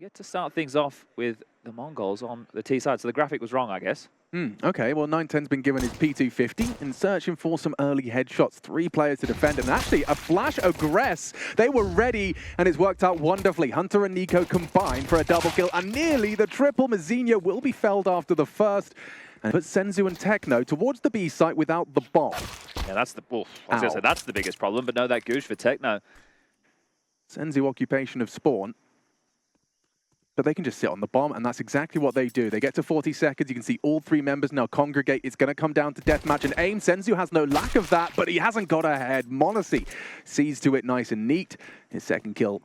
get to start things off with the Mongols on the T side. So the graphic was wrong, I guess. Okay, well, 910's been given his P250 and searching for some early headshots. 3 players to defend, and actually a flash aggress. They were ready, and it's worked out wonderfully. Hunter and Niko combined for a double kill, and nearly the triple. monesy will be felled after the first, and put seule and Techno towards the B site without the bomb. Yeah, that's the I was gonna say that's the biggest problem, but no, that goosh for Techno. seule occupation of spawn. But they can just sit on the bomb, and that's exactly what they do. They get to 40 seconds. You can see all 3 members now congregate. It's going to come down to deathmatch and aim. seule has no lack of that, but he hasn't got ahead. monesy sees to it nice and neat. His second kill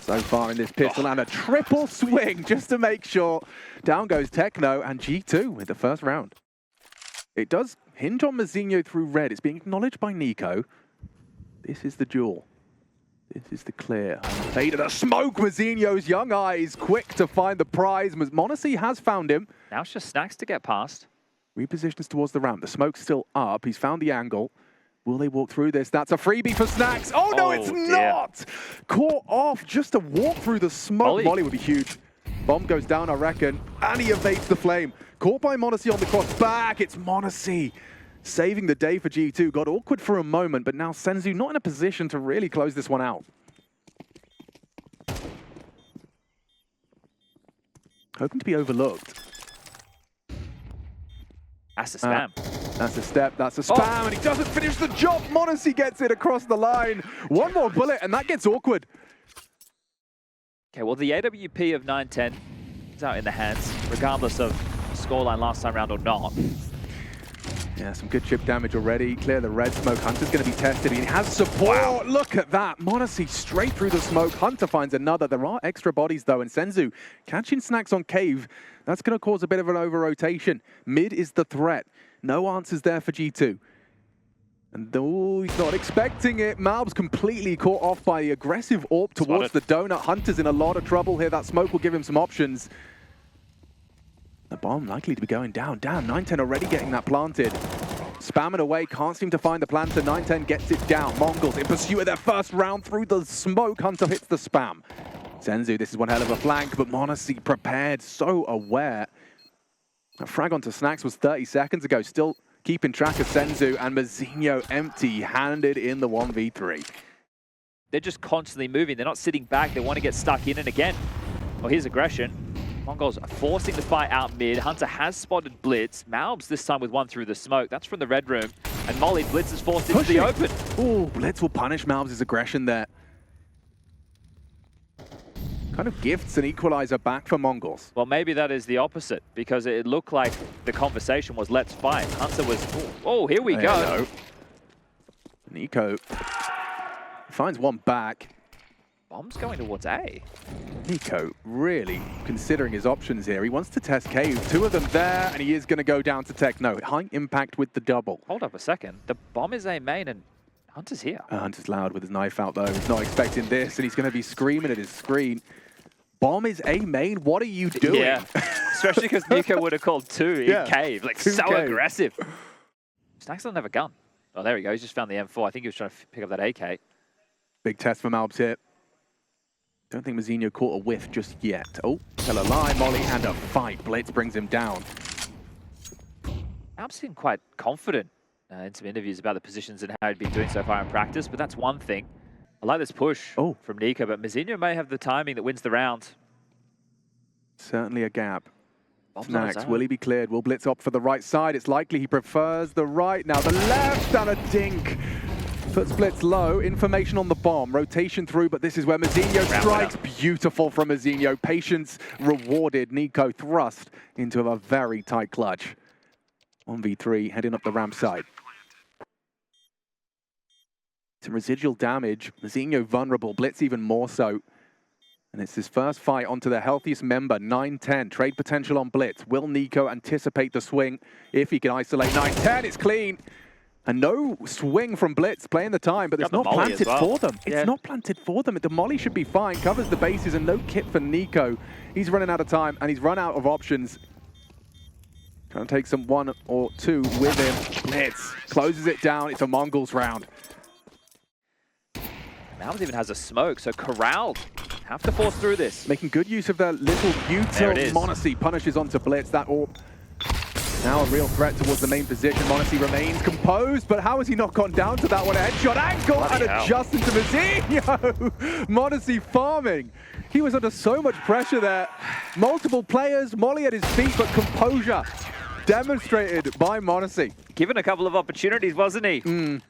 so far in this pistol, and a triple swing just to make sure. Down goes Techno, and G2 with the first round. It does hinge on monesy through red. It's being acknowledged by Niko. This is the duel. This is the clear. Fade of the smoke. monesy's young eyes quick to find the prize. monesy has found him. Now it's just Snacks to get past. Repositions towards the ramp. The smoke's still up. He's found the angle. Will they walk through this? That's a freebie for Snacks. Oh, no, it's not! Caught off just to walk through the smoke. Molly would be huge. Bomb goes down, I reckon, and he evades the flame. Caught by monesy on the cross back. It's monesy saving the day for G2. Got awkward for a moment, but now seule not in a position to really close this one out. Hoping to be overlooked. That's a spam. That's a step, that's a spam, and he doesn't finish the job. monesy gets it across the line. One more bullet, and that gets awkward. Okay, well, the AWP of 910 is out in the hands, regardless of scoreline last time round or not. Yeah, some good chip damage already. Clear the red smoke. Hunter's going to be tested. He has support. Wow. Look at that. monesy straight through the smoke. Hunter finds another. There are extra bodies, though, and seule catching Snacks on cave. That's going to cause a bit of an over-rotation. Mid is the threat. No answers there for G2. And though he's not expecting it, malb's completely caught off by the aggressive AWP towards the donut. Hunter's in a lot of trouble here. That smoke will give him some options. The bomb likely to be going down. Damn, 910 already getting that planted. Spamming away, can't seem to find the planter. 910 gets it down. Mongols in pursuit of their first round through the smoke. Hunter hits the spam. seule, this is one hell of a flank, but monesy prepared, so aware. A frag onto Snacks was 30 seconds ago, still keeping track of seule, and monesy empty-handed in the 1v3. They're just constantly moving. They're not sitting back. They want to get stuck in, and again, well, here's aggression. Mongols are forcing the fight out mid. Hunter has spotted Blitz. malb's this time with one through the smoke. That's from the red room. And Molly, Blitz is forced into the open. Oh, Blitz will punish malb's aggression there. Kind of gifts an equalizer back for Mongols. Well, maybe that is the opposite, because it looked like the conversation was, let's fight. Hunter was, oh, here we go. Niko finds one back. Bomb's going towards A. Niko really considering his options here. He wants to test cave. 2 of them there, and he is going to go down to Techno. High impact with the double. Hold up a second. The bomb is A main, and Hunter's here. Hunter's loud with his knife out, though. He's not expecting this, and he's going to be screaming at his screen. Bomb is A main? What are you doing? Yeah, especially because Niko would have called 2 in cave. Like, so cave. Aggressive. Snacks doesn't have a gun. Oh, there we go. He's just found the M4. I think he was trying to pick up that AK. Big test for malb's here. Don't think monesy caught a whiff just yet. Oh, tell a lie, Molly, and a fight. Blitz brings him down. malb's been quite confident in some interviews about the positions and how he'd been doing so far in practice, but that's one thing. I like this push from Niko, but monesy may have the timing that wins the round. Certainly a gap. Snacks, will he be cleared? Will Blitz opt for the right side? It's likely he prefers the right. Now the left, and a dink. Puts Blitz low. Information on the bomb. Rotation through, but this is where monesy strikes. Beautiful from monesy. Patience rewarded. Niko thrust into a very tight clutch. 1v3 heading up the ramp side. Some residual damage. monesy vulnerable. Blitz even more so. And it's his first fight onto the healthiest member, 910. Trade potential on Blitz. Will Niko anticipate the swing? If he can isolate 910, it's clean. And no swing from Blitz, playing the time, but it's not planted for them. It's not planted for them. The molly should be fine, covers the bases, and no kit for Niko. He's running out of time, and he's run out of options. Trying to take some 1 or 2 with him. Blitz closes it down. It's a Mongols round. malb's even has a smoke, so corralled Have to force through this. Making good use of their little util. Monesy punishes onto Blitz. That orb now a real threat towards the main position. Monesy remains composed, but how has he not gone down to that one? Headshot angle and adjust into Mazinho. Monesy farming. He was under so much pressure there. Multiple players, Molly at his feet, but composure demonstrated by Monesy. Given a couple of opportunities, wasn't he? Senzu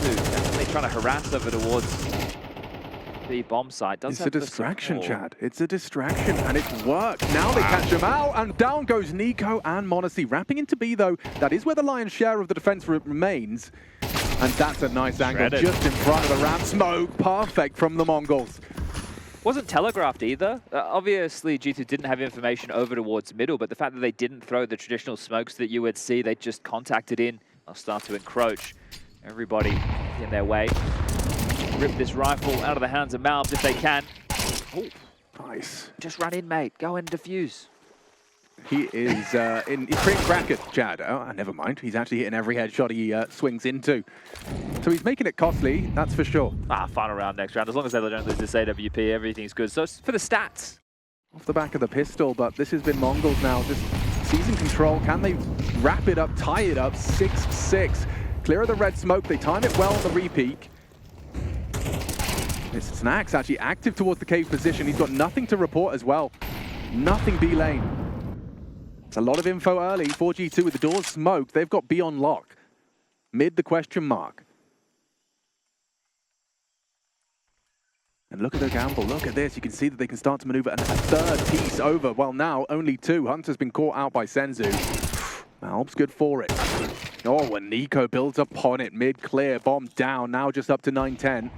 definitely trying to harass over towards the bomb site. It's a distraction, Chad. It's a distraction, and it's worked. Now they catch him out, and down goes Niko and Monesy. Wrapping into B, though, that is where the lion's share of the defense remains. And that's a nice angle, just in front of the ramp. Smoke, perfect from the Mongols. Wasn't telegraphed either. Obviously, G2 didn't have information over towards middle, but the fact that they didn't throw the traditional smokes that you would see, they just contacted in. They'll start to encroach. Everybody in their way. Rip this rifle out of the hands of MongolZ if they can. Ooh. Nice. Just run in, mate. Go and defuse. He is he's pretty cracked, Chad. Oh, never mind. He's actually hitting every headshot he swings into. So he's making it costly, that's for sure. Final round, next round. As long as they don't lose this AWP, everything's good. So for the stats. Off the back of the pistol, but this has been MongolZ now. Just seizing control. Can they wrap it up, tie it up? 6-6. Clear of the red smoke. They time it well on the re-peak. It's Snacks actually active towards the cave position. He's got nothing to report as well. Nothing B lane. It's a lot of info early. 4G2 with the doors smoked. They've got B on lock. Mid the question mark. And look at the gamble. Look at this. You can see that they can start to maneuver a third piece over. Well, now only two. Hunter's been caught out by Senzu. MongolZ's good for it. Oh, and Niko builds upon it. Mid clear. Bomb down. Now just up to 9-10.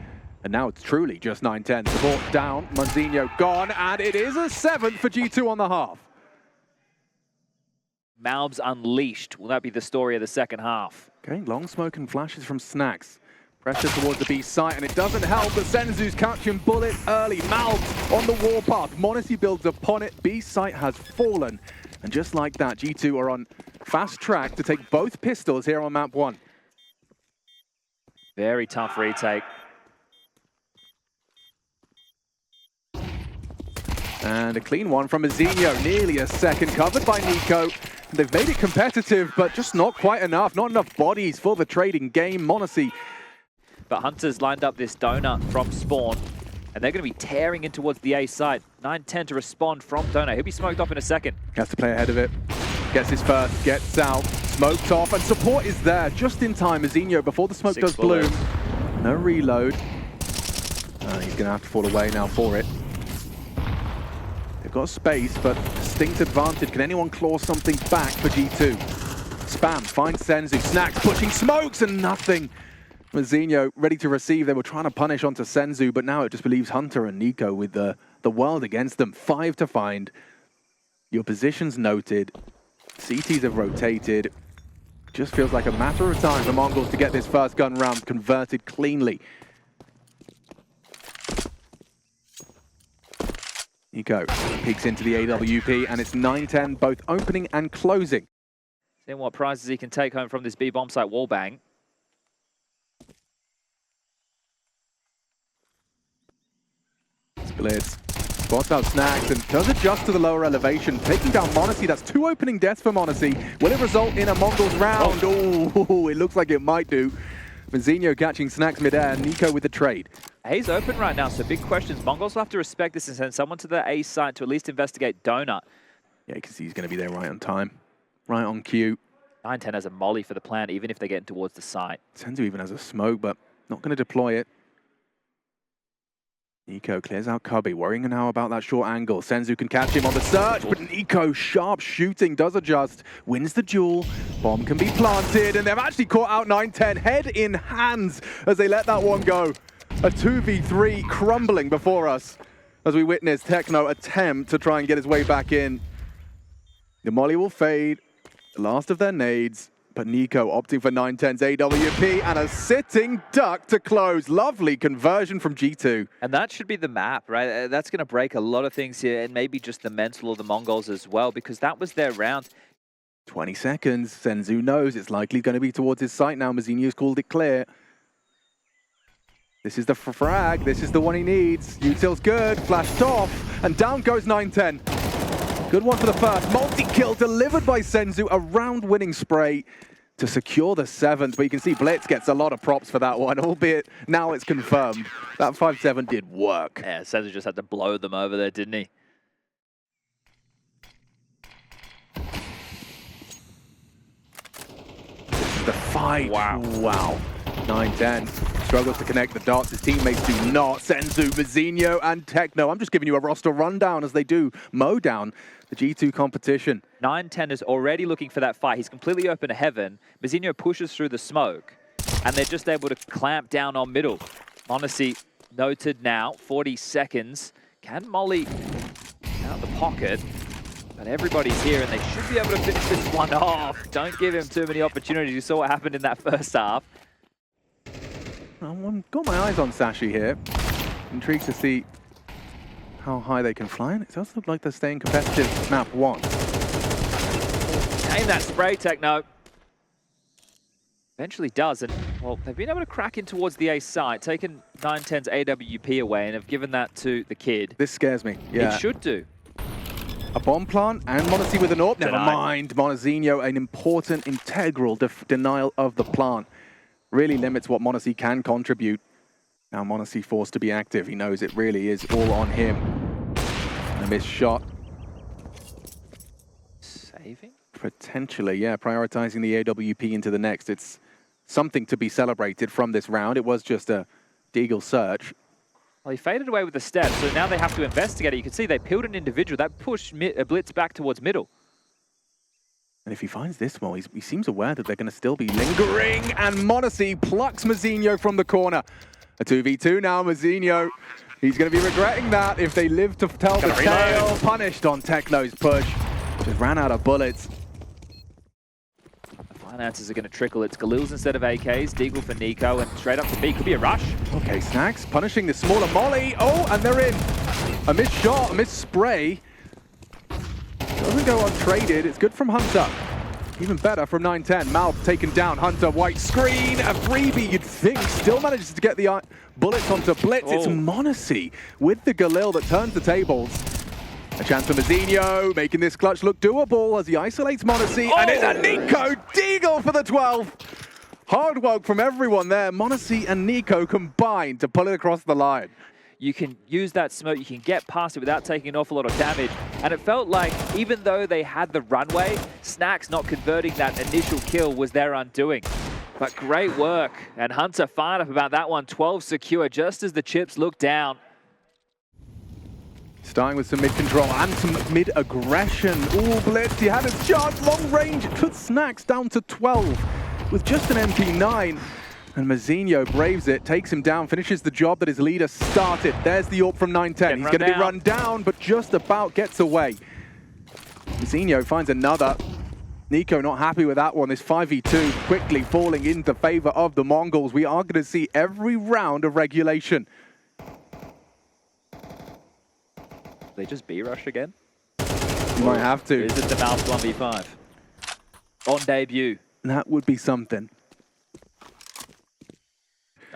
And now it's truly just 9-10. Support down. Mazinho gone. And it is a 7th for G2 on the half. MongolZ unleashed. Will that be the story of the second half? Okay, long smoke and flashes from Snacks. Pressure towards the B site, and it doesn't help that Senzu's catching bullets early. MongolZ on the warpath. Monesy builds upon it. B site has fallen. And just like that, G2 are on fast track to take both pistols here on map 1. Very tough retake. And a clean one from Mazinho. Nearly a second, covered by Niko. They've made it competitive, but just not quite enough. Not enough bodies for the trading game. Monesy. But Hunter's lined up this donut from spawn, and they're going to be tearing in towards the A side. 9-10 to respond from donut. He'll be smoked off in a second. Has to play ahead of it. Gets his first, gets out, smoked off, and support is there just in time. Mazinho, before the smoke does bloom. No reload. He's going to have to fall away now for it. They've got space, but distinct advantage. Can anyone claw something back for G2? Spam finds Senzu. Snacks pushing smokes and nothing. Mazinho ready to receive. They were trying to punish onto Senzu, but now it just believes Hunter and Niko with the world against them. 5 to find. Your positions noted. CTs have rotated. Just feels like a matter of time for MongolZ to get this first gun round converted cleanly. Niko peeks into the AWP, and it's 9-10, both opening and closing. Seeing what prizes he can take home from this B bomb site wallbang. Splits. Spots out Snacks and does adjust to the lower elevation, taking down Monesy. That's 2 opening deaths for Monesy. Will it result in a MongolZ round? Oh, it looks like it might do. Mazinho catching Snacks mid-air, Niko with the trade. A's open right now, so big questions. MongolZ will have to respect this and send someone to the A site to at least investigate donut. Yeah, because he's going to be there right on time. Right on cue. 9-10 has a molly for the plant, even if they get towards the site. Senzu even has a smoke, but not going to deploy it. Niko clears out Cubby, worrying now about that short angle. Senzu can catch him on the search, but Niko, sharp shooting, does adjust, wins the duel. Bomb can be planted, and they've actually caught out 9-10, head in hands as they let that one go. A 2v3 crumbling before us as we witness Techno attempt to try and get his way back in. The molly will fade, the last of their nades. But Niko opting for 9-10's AWP and a sitting duck to close. Lovely conversion from G2. And that should be the map, right? That's going to break a lot of things here, and maybe just the mental of the MongolZ as well, because that was their round. 20 seconds. Senzu knows it's likely going to be towards his site now. Mazinho's called it clear. This is the frag. This is the one he needs. Util's good. Flashed off. And down goes 9-10. Good one for the first. Multi-kill delivered by senzu. A round-winning spray to secure the 7th. But you can see Blitz gets a lot of props for that one, albeit now it's confirmed. That 5-7 did work. Yeah, senzu just had to blow them over there, didn't he? This is the fight. Wow. Wow. 9-10. Struggles to connect the dots. His teammates do not. senzu, Mazinho, and Techno. I'm just giving you a roster rundown as they do mow down the G2 competition. 9-10 is already looking for that fight. He's completely open to heaven. Mazinho pushes through the smoke, and they're just able to clamp down on middle. Monesy noted now, 40 seconds. Can Molly out the pocket? But everybody's here, and they should be able to finish this one off. Don't give him too many opportunities. You saw what happened in that first half. I've got my eyes on Sashi here. Intrigued to see how high they can fly. And it does look like they're staying competitive map 1. Aim that spray, Techno. Eventually does, and well, they've been able to crack in towards the A site, taken 9-10's AWP away, and have given that to the kid. This scares me. Yeah. It should do. A bomb plant and monesy with an AWP. Never mind. Monezinho, an important, integral denial of the plant. Really limits what monesy can contribute. Now monesy forced to be active. He knows it really is all on him. A missed shot. Saving? Potentially, yeah. Prioritizing the AWP into the next. It's something to be celebrated from this round. It was just a deagle search. Well, he faded away with the step, so now they have to investigate it. You can see they peeled an individual. That pushed Blitz back towards middle. And if he finds this one, he seems aware that they're going to still be lingering. And monesy plucks Mazinho from the corner. A 2v2 now, Mazinho. He's going to be regretting that if they live to tell the tale. Punished on Techno's push. Just ran out of bullets. The finances are going to trickle. It's Galil's instead of AKs. Deagle for niko, and straight up to B. Could be a rush. Okay, Snacks punishing the smaller Molly. Oh, and they're in. A missed shot, a missed spray. Doesn't go untraded. It's good from Hunter. Even better from 9-10. Malb taken down. Hunter, white screen. A freebie, you'd think. Still manages to get the bullets onto Blitz. Oh. It's monesy with the Galil that turns the tables. A chance for Mazinho, making this clutch look doable as he isolates monesy. Oh. And it's a niko deagle for the 12. Hard work from everyone there. monesy and niko combined to pull it across the line. You can use that smoke, you can get past it without taking an awful lot of damage. And it felt like, even though they had the runway, Snacks not converting that initial kill was their undoing. But great work, and Hunter fired up about that one. 12 secure, just as the chips look down. Starting with some mid-control and some mid-aggression. Ooh, Blitz, he had his chance, long range. It puts Snacks down to 12 with just an MP9. And Mazinho braves it, takes him down, finishes the job that his leader started. There's the AWP from 9-10. He's going to be run down, but just about gets away. Mazinho finds another. niko not happy with that one. This 5v2 quickly falling into favor of the Mongols. We are going to see every round of regulation. They just B-rush again? You might have to. Is it the Mouse 1v5? On debut. That would be something.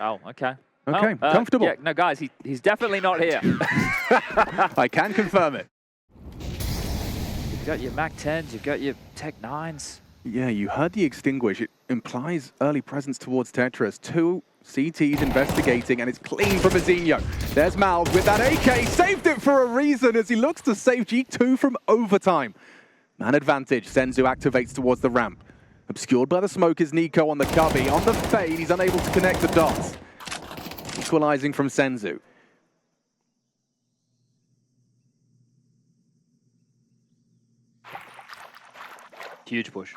Oh, okay. Okay, comfortable. Yeah, no, guys, he's definitely not here. I can confirm it. You've got your Mac 10s, you've got your Tech 9s. Yeah, you heard the extinguish. It implies early presence towards Tetris. 2 CTs investigating, and it's clean from Mazinho. There's Mal with that AK. Saved it for a reason as he looks to save G2 from overtime. Man advantage. senzu activates towards the ramp. Obscured by the smoke is niko on the cubby. On the fade, he's unable to connect the dots. Equalizing from senzu. Huge push.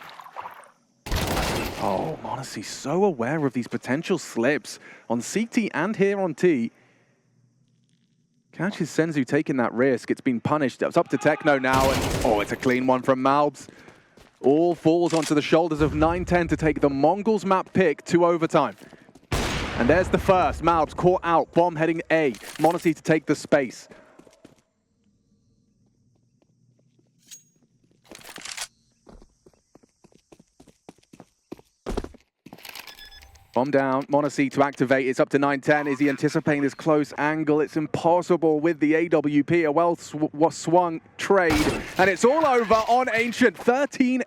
Oh, monesy so aware of these potential slips on CT and here on T. Catches senzu taking that risk. It's been punished. It's up to Techno now, and oh, it's a clean one from Malbs. All falls onto the shoulders of 9-10 to take the Mongols map pick to overtime. And there's the first. Malbs caught out. Bomb heading A. monesy to take the space. Bomb down, monesy to activate. It's up to 9-10. Is he anticipating this close angle? It's impossible with the AWP. A well-swung trade. And it's all over on Ancient. 13-11.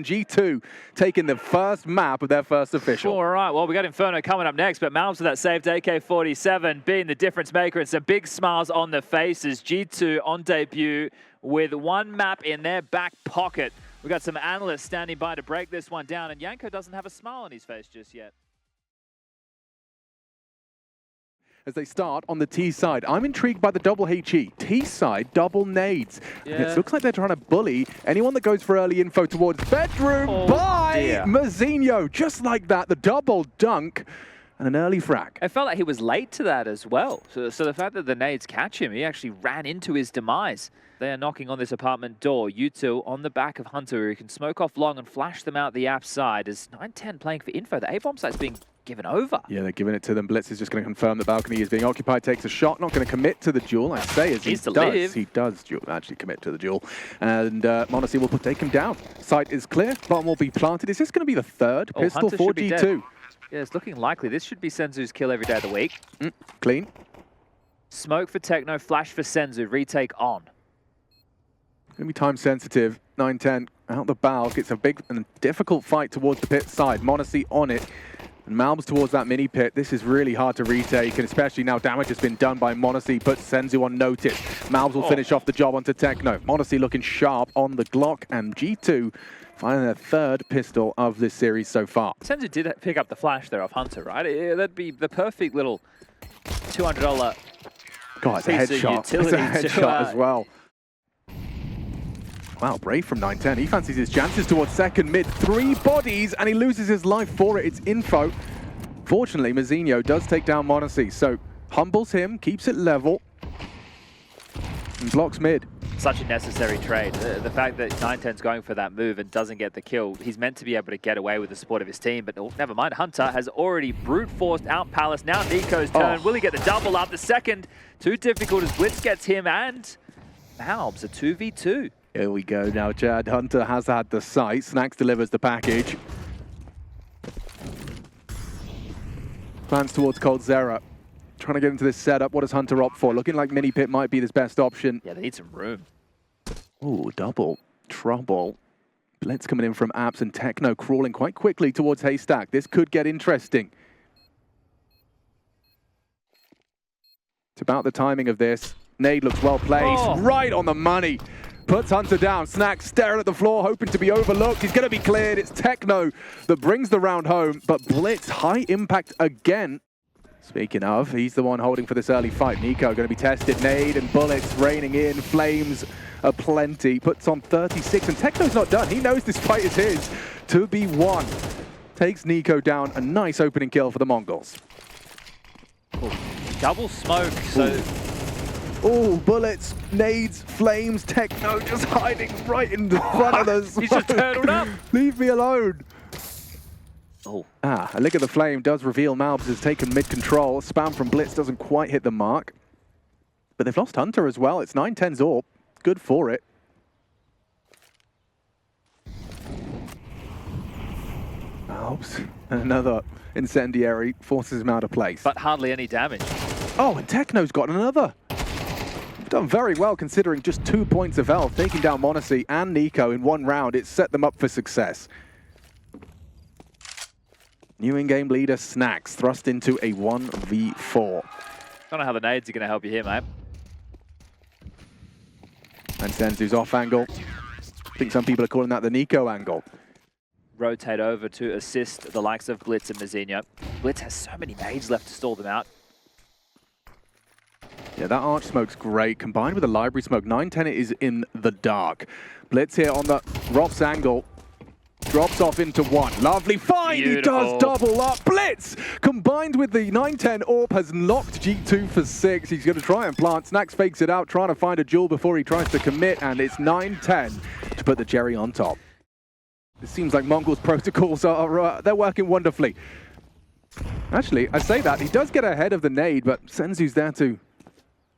G2 taking the first map of their first official. All right, well, we got Inferno coming up next, but MongolZ with that saved AK-47 being the difference maker and some big smiles on the faces. G2 on debut with one map in their back pocket. We got some analysts standing by to break this one down, and Yanko doesn't have a smile on his face just yet. As they start on the T side, I'm intrigued by the double HE. T side, double nades. Yeah. It looks like they're trying to bully anyone that goes for early info towards bedroom by mozenyo. Just like that, the double dunk and an early frag. I felt like he was late to that as well. So the fact that the nades catch him, he actually ran into his demise. They are knocking on this apartment door. U2 on the back of Hunter, who can smoke off long and flash them out the app side. As 9-10 playing for info, the A-bomb site's being given over. Yeah, they're giving it to them. Blitz is just going to confirm the balcony is being occupied, takes a shot, not going to commit to the duel. I say as he does. He does actually commit to the duel. And monesy will take him down. Site is clear. Bomb will be planted. Is this going to be the third pistol Hunter for G2? Yeah, it's looking likely. This should be Senzu's kill every day of the week. Clean. Smoke for Techno, flash for Senzu, retake on. Going to be time sensitive. 9-10 out the balk. It's a big and difficult fight towards the pit side. monesy on it. And monesy towards that mini pit. This is really hard to retake, and especially now damage has been done by monesy. Puts Senzu on notice. monesy will finish off the job onto Techno. monesy looking sharp on the Glock, and G2 finding their third pistol of this series so far. Senzu did pick up the flash there off Hunter, right? That'd be the perfect little $200 God, it's a headshot. It's a headshot as well. Wow, brave from 9-10. He fancies his chances towards second mid. 3 bodies, and he loses his life for it. It's info. Fortunately, mozenyo does take down monesy, so humbles him, keeps it level, and blocks mid. Such a necessary trade. The fact that 9-10's going for that move and doesn't get the kill, he's meant to be able to get away with the support of his team, but never mind. Hunter has already brute-forced out Palace. Now niko's turn. Will he get the double up? The second, too difficult as Blitz gets him, and monesy a 2v2. Here we go now, Chad. Hunter has had the sight. Snax delivers the package. Plans towards coldzera. Trying to get into this setup. What does Hunter opt for? Looking like mini pit might be his best option. Yeah, they need some room. Ooh, double trouble. Blitz coming in from apps, and Techno crawling quite quickly towards Haystack. This could get interesting. It's about the timing of this. Nade looks well placed. Right on the money. Puts Hunter down. Snax staring at the floor, hoping to be overlooked. He's going to be cleared. It's Techno that brings the round home, but Blitz, high impact again. Speaking of, he's the one holding for this early fight. niko going to be tested. Nade and bullets raining in. Flames aplenty. Puts on 36, and Techno's not done. He knows this fight is his to be won. Takes niko down. A nice opening kill for the Mongols. Double smoke, so... Oh, bullets, nades, flames, Techno just hiding right in the front of the smoke. He's just turtled up. Leave me alone. A lick of the flame does reveal monesy has taken mid-control. Spam from Blitz doesn't quite hit the mark. But they've lost Hunter as well. It's 9-10's AWP. Good for it. monesy. Another incendiary forces him out of place. But hardly any damage. Oh, and Techno's got another. Done very well considering just 2 points of health, taking down monesy and niko in one round. It set them up for success. New in-game leader Snax thrust into a 1v4. Don't know how the nades are going to help you here, mate. And Senzu's off angle. I think some people are calling that the niko angle. Rotate over to assist the likes of Blitz and mozenyo. Blitz has so many nades left to stall them out. Yeah, that arch smoke's great. Combined with the library smoke, 9-10 is in the dark. Blitz here on the Rops angle. Drops off into one. Lovely find! Beautiful. He does double up. Blitz! Combined with the 9-10 AWP has locked G2 for 6. He's going to try and plant. Snax fakes it out, trying to find a duel before he tries to commit, and it's 9-10 to put the cherry on top. It seems like Mongol's protocols are they're working wonderfully. Actually, I say that. He does get ahead of the nade, but Senzu's there to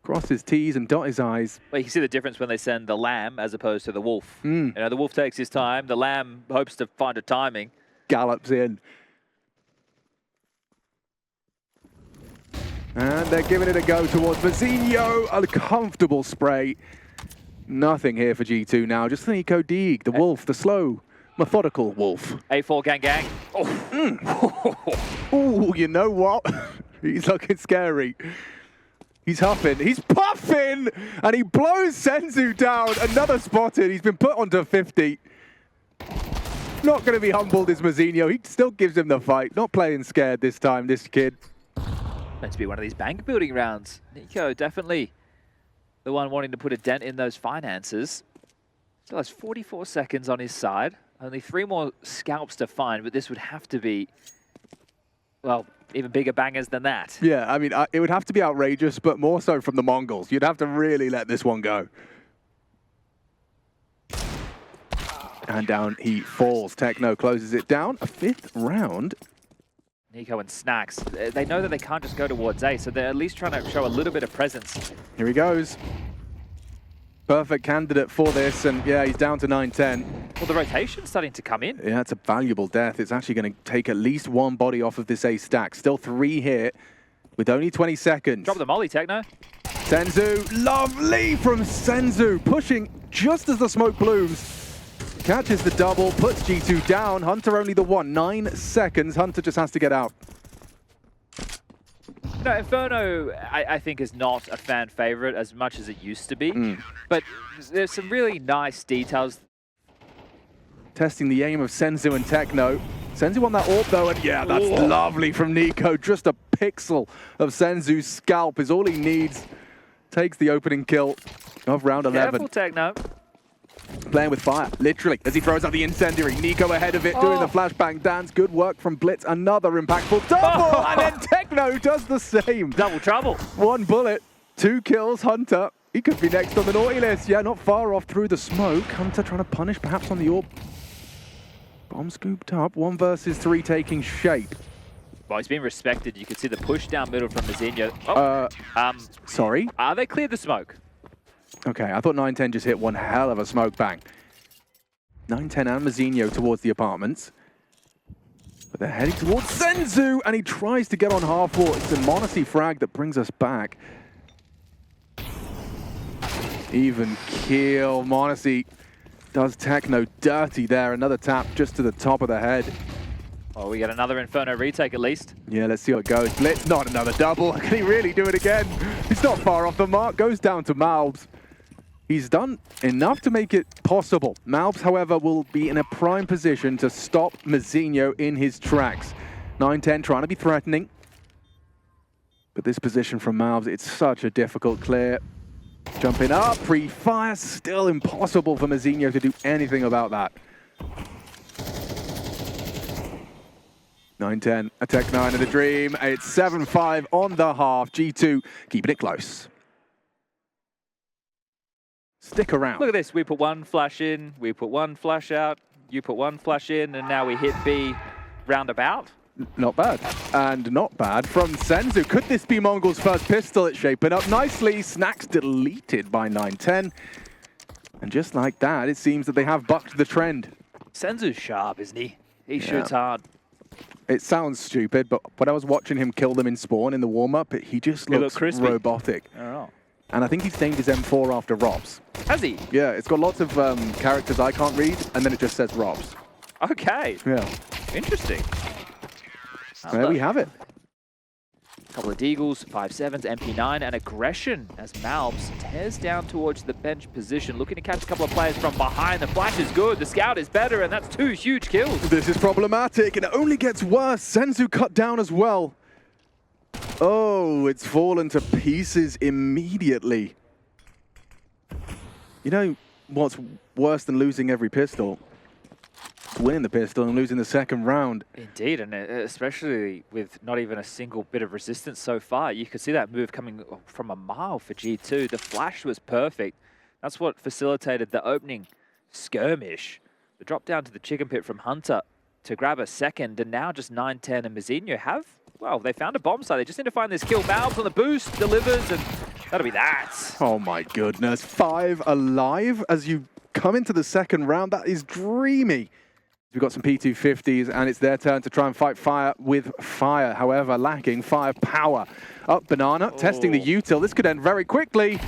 cross his T's and dot his I's. Well, you can see the difference when they send the lamb as opposed to the wolf. You know, the wolf takes his time. The lamb hopes to find a timing. Gallops in. And they're giving it a go towards Mazinho. A comfortable spray. Nothing here for G2 now. Just the Niko Deeg, the wolf, the slow, methodical wolf. A4 gang gang. Oh. Ooh, you know what? He's looking scary. He's huffing, he's puffing, and he blows senzu down. Another spotted, he's been put onto 50. Not going to be humbled is Mazinho. He still gives him the fight. Not playing scared this time, this kid. Meant to be one of these bank building rounds. Niko definitely the one wanting to put a dent in those finances. Still has 44 seconds on his side. Only 3 more scalps to find, but this would have to be, well, even bigger bangers than that. Yeah, I mean, it would have to be outrageous, but more so from the Mongols. You'd have to really let this one go. And down he falls. Techno closes it down. A 5th round. Niko and Snacks, they know that they can't just go towards A, so they're at least trying to show a little bit of presence. Here he goes. Perfect candidate for this, and yeah, he's down to 9-10. Well, the rotation's starting to come in. Yeah, it's a valuable death. It's actually going to take at least 1 body off of this A stack. Still 3 here with only 20 seconds. Drop the molly, Techno. senzu, lovely from senzu, pushing just as the smoke blooms. Catches the double, puts G2 down. Hunter only the 1. 9 seconds. Hunter just has to get out. No, Inferno, I think, is not a fan favorite as much as it used to be. But there's some really nice details. Testing the aim of senzu and Techno. senzu on that AWP though, and yeah, that's lovely from Niko. Just a pixel of senzu's scalp is all he needs. Takes the opening kill of round 11. Careful, Techno. Playing with fire, literally, as he throws out the incendiary. Niko ahead of it, doing the flashbang dance. Good work from Blitz. Another impactful double, and then Techno does the same. Double trouble. 1 bullet, 2 kills. Hunter, he could be next on the naughty list. Yeah, not far off through the smoke. Hunter trying to punish perhaps on the AWP. Bomb scooped up, 1 versus 3 taking shape. Well, he's been respected. You can see the push down middle from Mazinho. Sorry? They cleared the smoke. Okay, I thought 9-10 just hit one hell of a smoke bang. 9-10 and Mazinho towards the apartments. But they're heading towards senzu, and he tries to get on half wall. It's a monesy frag that brings us back. Even kill. monesy does Techno dirty there. Another tap just to the top of the head. Oh, we get another Inferno retake at least. Yeah, let's see how it goes. Blitz, not another double. Can he really do it again? He's not far off the mark. Goes down to monesy. He's done enough to make it possible. monesy, however, will be in a prime position to stop Mazinho in his tracks. 9-10 trying to be threatening. But this position from monesy, it's such a difficult clear. Jumping up, pre-fire, still impossible for Mazinho to do anything about that. 9-10, a Tech 9 and a dream. It's 7-5 on the half. G2 keeping it close. Stick around. Look at this. We put 1 flash in, we put 1 flash out, you put 1 flash in, and now we hit B roundabout. Not bad. And not bad from senzu. Could this be MongolZ first pistol? It's shaping up nicely. Snacks deleted by 9-10. And just like that, it seems that they have bucked the trend. senzu's sharp, isn't he? He shoots hard. It sounds stupid, but when I was watching him kill them in spawn in the warm-up, he just looks robotic. Oh. And I think he's named his M4 after Robs. Has he? Yeah, it's got lots of characters I can't read, and then it just says Robs. Okay. Yeah. Interesting. There we have it. A couple of deagles, 5-7s, MP9, and aggression as monesy tears down towards the bench position, looking to catch a couple of players from behind. The flash is good, the scout is better, and that's 2 huge kills. This is problematic, and it only gets worse. senzu cut down as well. Oh, it's fallen to pieces immediately. You know what's worse than losing every pistol? Winning the pistol and losing the second round. Indeed, and especially with not even a single bit of resistance so far. You could see that move coming from a mile for G2. The flash was perfect. That's what facilitated the opening skirmish. The drop down to the chicken pit from Hunter to grab a second, and now just 9-10 and Mazinho have, well, they found a bomb site. They just need to find this kill. monesy on the boost, delivers, and that'll be that. Oh my goodness, 5 alive as you come into the second round. That is dreamy. We've got some P250s, and it's their turn to try and fight fire with fire. However, lacking firepower. Up Banana, testing the util. This could end very quickly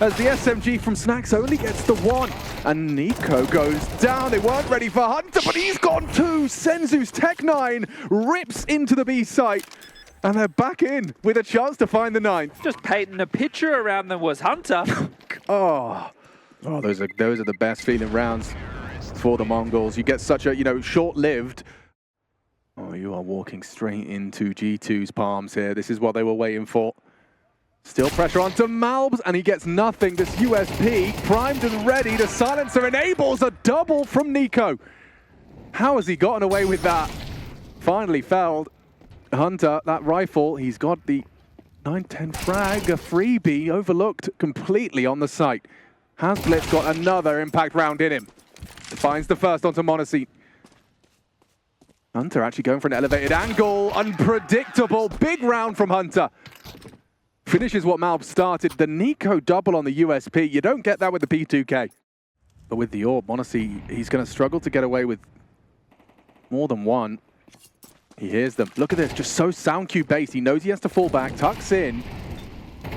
as the SMG from Snax only gets the one. And niko goes down. They weren't ready for Hunter, but he's gone too. senzu's Tech-9 rips into the B site. And they're back in with a chance to find the 9th. Just painting a picture around them was Hunter. Those are the best feeling rounds for the Mongols. You get such a, short-lived. Oh, you are walking straight into G2's palms here. This is what they were waiting for. Still pressure onto malbs, and he gets nothing. This USP primed and ready. The silencer enables a double from niko. How has he gotten away with that? Finally felled. Hunter, that rifle, he's got the 910 frag, a freebie overlooked completely on the site. Has Blitz got another impact round in him? Finds the first onto monesy. Hunter actually going for an elevated angle. Unpredictable. Big round from Hunter. Finishes what malb started. The niko double on the USP. You don't get that with the P2K. But with the orb, monesy, he's going to struggle to get away with more than one. He hears them. Look at this. Just so sound cue based. He knows he has to fall back. Tucks in.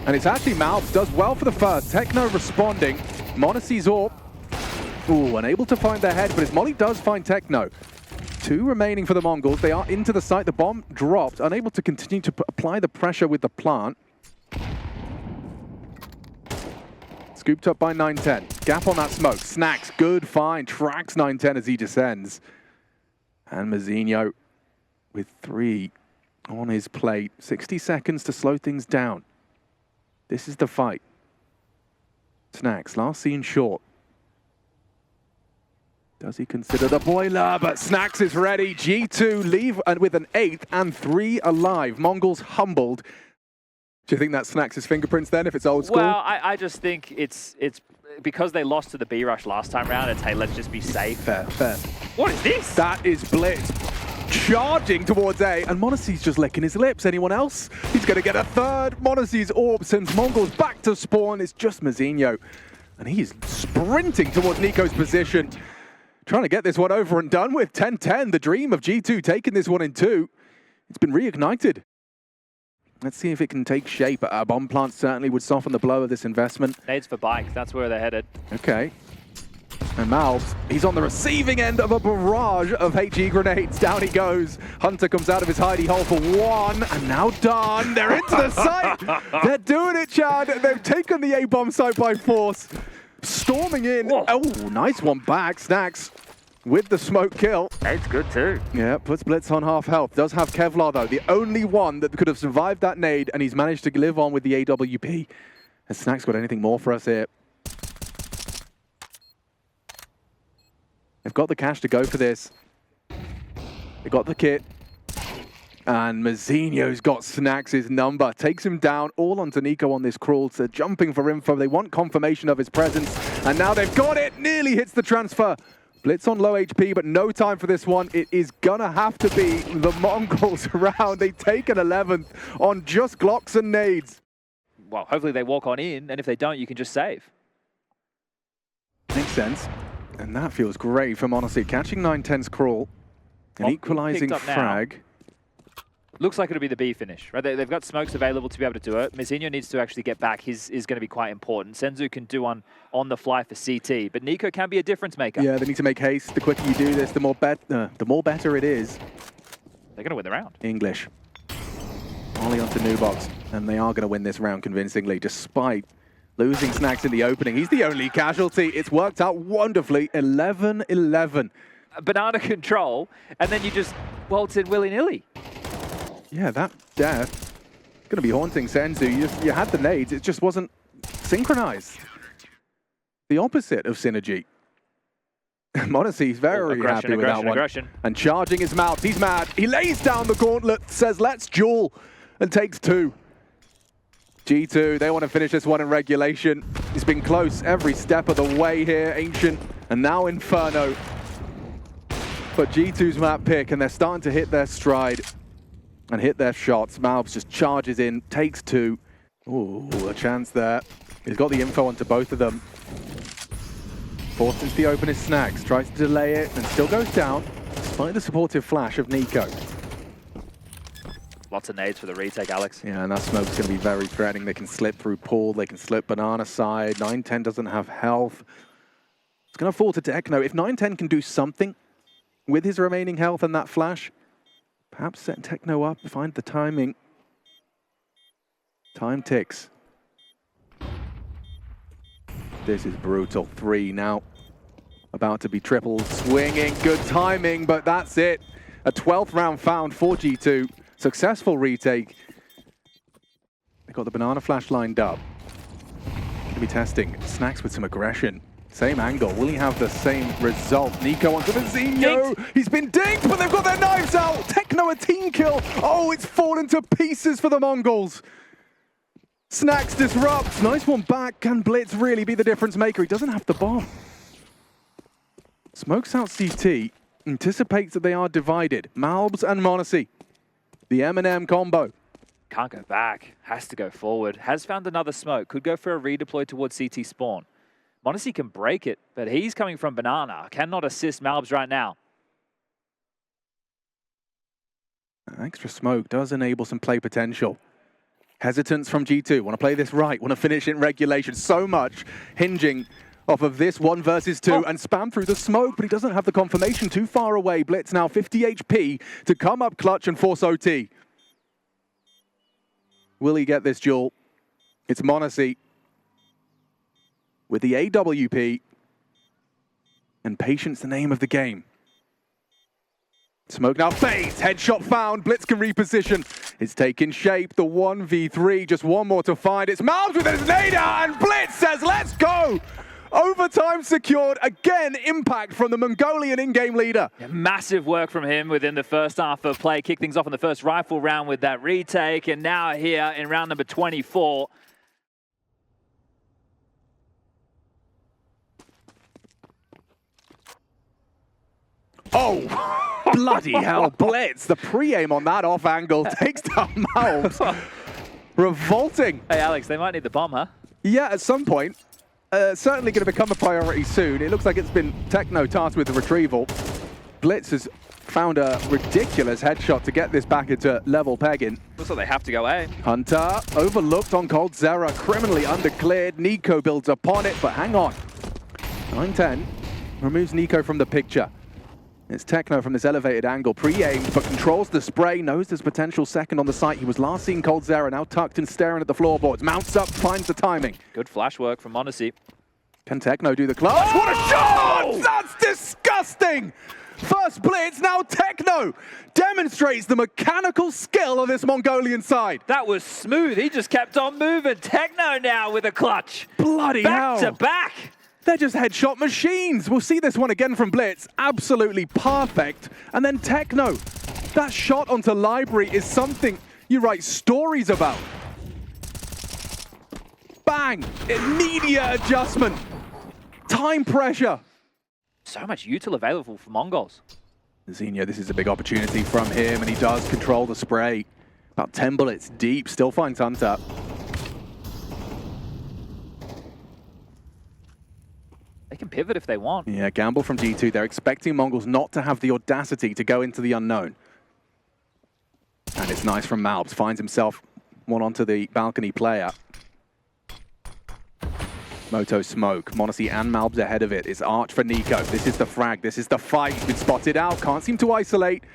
And it's actually malbs. Does well for the first. Techno responding. monesy's orb. Ooh, unable to find their head, but his molly does find Techno. 2 remaining for the Mongols. They are into the site. The bomb dropped. Unable to continue to apply the pressure with the plant. Scooped up by 910. Gap on that smoke. Snax, good find. Tracks 910 as he descends. And Mazinho with 3 on his plate. 60 seconds to slow things down. This is the fight. Snax, last seen short. Does he consider the boiler? But Snax is ready. G2 leave with an 8th and 3 alive. Mongols humbled. Do you think that's Snax's fingerprints then, if it's old school? Well, I just think it's because they lost to the B rush last time round. It's, hey, let's just be safe. Fair. What is this? That is Blitz charging towards A, and monesy's just licking his lips. Anyone else? He's going to get a third. monesy's orb sends Mongols back to spawn. It's just Mazinho, and he's sprinting towards niko's position. Trying to get this one over and done with. 10-10, the dream of G2 taking this one in 2. It's been reignited. Let's see if it can take shape. A bomb plant certainly would soften the blow of this investment. Nades for bike, that's where they're headed. Okay. And malbs, he's on the receiving end of a barrage of HE grenades. Down he goes. Hunter comes out of his hidey hole for 1, and now done. They're into the site. They're doing it, Chad. They've taken the A-bomb site by force. Storming in. Whoa. Oh, nice one back. Snax with the smoke kill. That's good too. Yeah, puts Blitz on half health. Does have Kevlar though, the only one that could have survived that nade, and he's managed to live on with the AWP. Has Snax got anything more for us here? They've got the cash to go for this. They've got the kit. And Mazinho's got Snax's number. Takes him down, all onto niko on this crawl. So jumping for info. They want confirmation of his presence. And now they've got it. Nearly hits the transfer. Blitz on low HP, but no time for this one. It is gonna have to be the Mongols around. They take an 11th on just Glocks and nades. Well, hopefully they walk on in, and if they don't, you can just save. Makes sense. And that feels great for monesy. Catching 910's crawl. An equalizing frag. Now. Looks like it'll be the B finish, right? They've got smokes available to be able to do it. Mazinho needs to actually get back. His is going to be quite important. senzu can do on the fly for CT, but niko can be a difference maker. Yeah, they need to make haste. The quicker you do this, the more better it is. They're going to win the round. English. Ollie onto Nubox, and they are going to win this round convincingly, despite losing Snax in the opening. He's the only casualty. It's worked out wonderfully. 11-11. Banana control, and then you just waltz in willy-nilly. Yeah, that death going to be haunting senzu. You had the nades, it just wasn't synchronized. The opposite of synergy. monesy's very happy with that one. And charging his mouth, he's mad. He lays down the gauntlet, says let's duel, and takes 2. G2, they want to finish this one in regulation. It's been close every step of the way here, Ancient, and now Inferno. But G2's map pick, and they're starting to hit their stride and hit their shots. malbs just charges in, takes 2. Ooh, a chance there. He's got the info onto both of them. Forced into the open is Snax, tries to delay it and still goes down. despite the supportive flash of niko. Lots of nades for the retake, Alex. Yeah, and that smoke's going to be very threatening. They can slip through pool, they can slip banana side. 910 doesn't have health. It's going to fall to Techno. If 910 can do something with his remaining health and that flash, perhaps set Techno up, find the timing. Time ticks. This is brutal. 3 now. About to be triple swinging. Good timing, but that's it. A 12th round found for G2. Successful retake. They got the banana flash lined up. Going to be testing Snacks with some aggression. Same angle. Will he have the same result? niko onto the zywoo. He's been dinked, but they've got their knives out. Techno a team kill. Oh, it's fallen to pieces for the Mongols. Snacks disrupts. Nice one back. Can Blitz really be the difference maker? He doesn't have the bomb. Smokes out CT. Anticipates that they are divided. monesy and monesy. The M&M combo. Can't go back. Has to go forward. Has found another smoke. Could go for a redeploy towards CT spawn. monesy can break it, but he's coming from banana. Cannot assist monesy right now. An extra smoke does enable some play potential. Hesitance from G2. Want to play this right. Want to finish in regulation. So much hinging off of this 1 versus 2 and spam through the smoke, but he doesn't have the confirmation. Too far away. Blitz now 50 HP to come up clutch and force OT. Will he get this duel? It's monesy with the AWP, and patience the name of the game. Smoke now fades, headshot found, Blitz can reposition. It's taking shape, the 1v3, just one more to find. It's monesy with his nader, and Blitz says, let's go! Overtime secured, again, impact from the Mongolian in-game leader. Yeah, massive work from him within the first half of play. Kicked things off in the first rifle round with that retake, and now here in round number 24. Oh, bloody hell, Blitz. The pre-aim on that off angle takes down monesy. Revolting. Hey, Alex, they might need the bomb, huh? Yeah, at some point. Certainly going to become a priority soon. It looks like it's been Techno tasked with the retrieval. Blitz has found a ridiculous headshot to get this back into level pegging. Looks like they have to go A. Hunter overlooked on coldzera, criminally undercleared. niko builds upon it, but hang on. 910 removes niko from the picture. It's Techno from this elevated angle, pre-aimed, but controls the spray, knows there's potential second on the site. He was last seen coldzera, now tucked and staring at the floorboards. Mounts up, finds the timing. Good flash work from monesy. Can Techno do the clutch? Oh! What a shot! That's disgusting! First Blitz, now Techno demonstrates the mechanical skill of this Mongolian side. That was smooth. He just kept on moving. Techno now with a clutch. Bloody hell. Back to back. They're just headshot machines. We'll see this one again from Blitz. Absolutely perfect. And then Techno. That shot onto Library is something you write stories about. Bang! Immediate adjustment. Time pressure. So much util available for Mongols. Xenia, this is a big opportunity from him, and he does control the spray. About 10 bullets deep, still finds Hunter. They can pivot if they want. Yeah, gamble from G2. They're expecting Mongols not to have the audacity to go into the unknown. And it's nice from monesy. Finds himself one onto the balcony player. Moto smoke. monesy and monesy ahead of it. It's Arch for niko. This is the frag. This is the fight. He's been spotted out. Can't seem to isolate.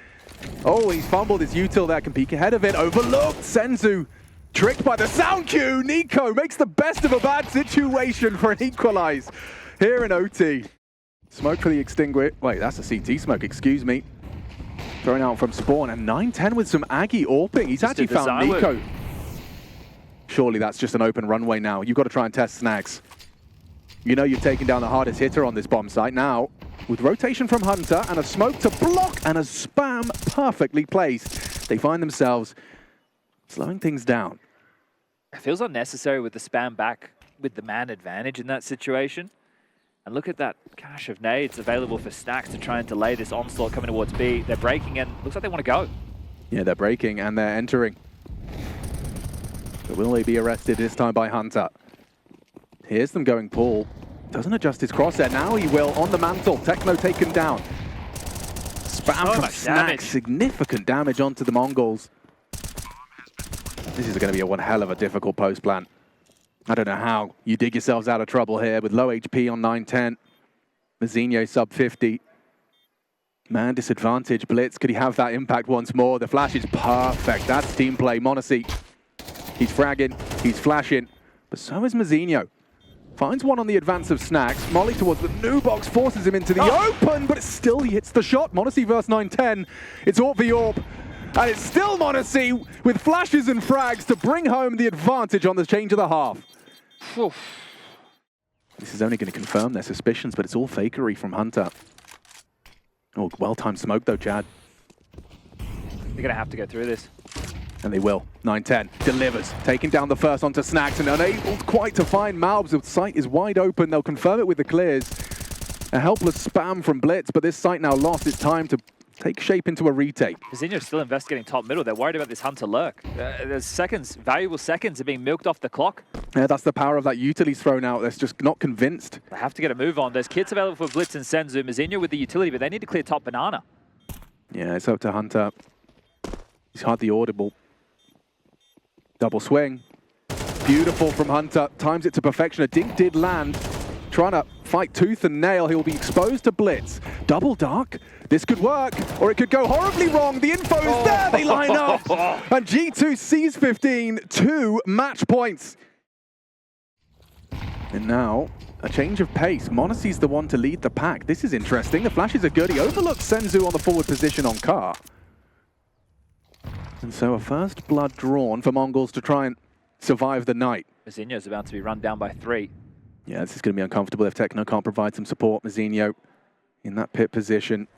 Oh, he's fumbled his util there. Can peek ahead of it. Overlooked. Senzu tricked by the sound cue. niko makes the best of a bad situation for an equalize. Here in OT. Smoke for the extinguish. Wait, that's a CT smoke, excuse me. Thrown out from spawn, and 910 with some Aggie AWPing. He's actually found niko. Surely that's just an open runway now. You've got to try and test snags. You know you've taken down the hardest hitter on this bomb site now. With rotation from Hunter and a smoke to block and a spam perfectly placed. They find themselves slowing things down. It feels unnecessary with the spam back with the man advantage in that situation. And look at that cache of nades available for Snacks to try and delay this onslaught coming towards B. They're breaking and looks like they want to go. Yeah, they're breaking and they're entering. But will they be arrested this time by Hunter? Here's them going pool. Doesn't adjust his crosshair. Now he will on the mantle. Techno taken down. spam from Snack. Significant damage onto the Mongols. This is going to be a one hell of a difficult post plan. I don't know how you dig yourselves out of trouble here with low HP on 9-10. Mazinho sub 50. Man, disadvantage. Blitz, could he have that impact once more? The flash is perfect. That's team play. monesy, he's fragging, he's flashing, but so is Mazinho. Finds one on the advance of Snacks. Molly towards the new box, forces him into the open, but still he hits the shot. monesy versus 9-10. It's AWP v AWP. And it's still monesy with flashes and frags to bring home the advantage on the change of the half. This is only going to confirm their suspicions, but it's all fakery from Hunter. Oh, well-timed smoke though, Chad. They're going to have to go through this. And they will. 9-10 delivers, taking down the first onto Snacks and unable quite to find Malbs. The site is wide open. They'll confirm it with the clears. A helpless spam from Blitz, but this site now lost. It's time to take shape into a retake. Zinho's still investigating top middle. They're worried about this Hunter lurk. There's seconds, valuable seconds are being milked off the clock. Yeah, that's the power of that utility thrown out. That's just not convinced. They have to get a move on. There's kits available for Blitz and Senzu. Mazinho with the utility, but they need to clear top banana. Yeah, it's up to Hunter. He's hardly audible. Double swing. Beautiful from Hunter. Times it to perfection. A dink did land. Trying to fight tooth and nail. He'll be exposed to Blitz. Double dark. This could work, or it could go horribly wrong. The info is there. They line up. And G2 sees 15, 2 match points. And now, a change of pace. monesy's the one to lead the pack. This is interesting. The flashes are good. He overlooks Senzu on the forward position on Car. And so a first blood drawn for Mongols to try and survive the night. Mazinho's about to be run down by 3. Yeah, this is going to be uncomfortable if Techno can't provide some support. Mazinho in that pit position.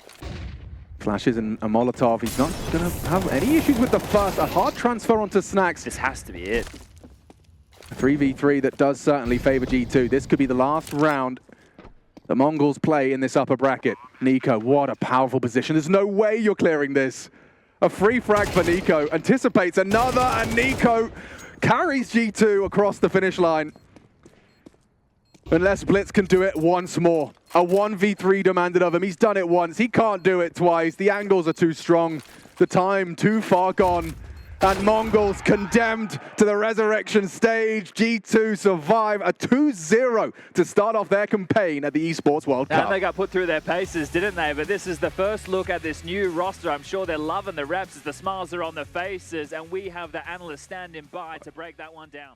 Flashes and a Molotov. He's not going to have any issues with the first. A hard transfer onto Snacks. This has to be it. A 3v3 that does certainly favor G2. This could be the last round the Mongols play in this upper bracket. niko, what a powerful position. There's no way you're clearing this. A free frag for niko. Anticipates another, and niko carries G2 across the finish line. Unless Blitz can do it once more. A 1v3 demanded of him. He's done it once. He can't do it twice. The angles are too strong. The time too far gone. And Mongols condemned to the resurrection stage. G2 survive a 2-0 to start off their campaign at the Esports World Cup. And they got put through their paces, didn't they? But this is the first look at this new roster. I'm sure they're loving the reps as the smiles are on their faces. And we have the analysts standing by to break that one down.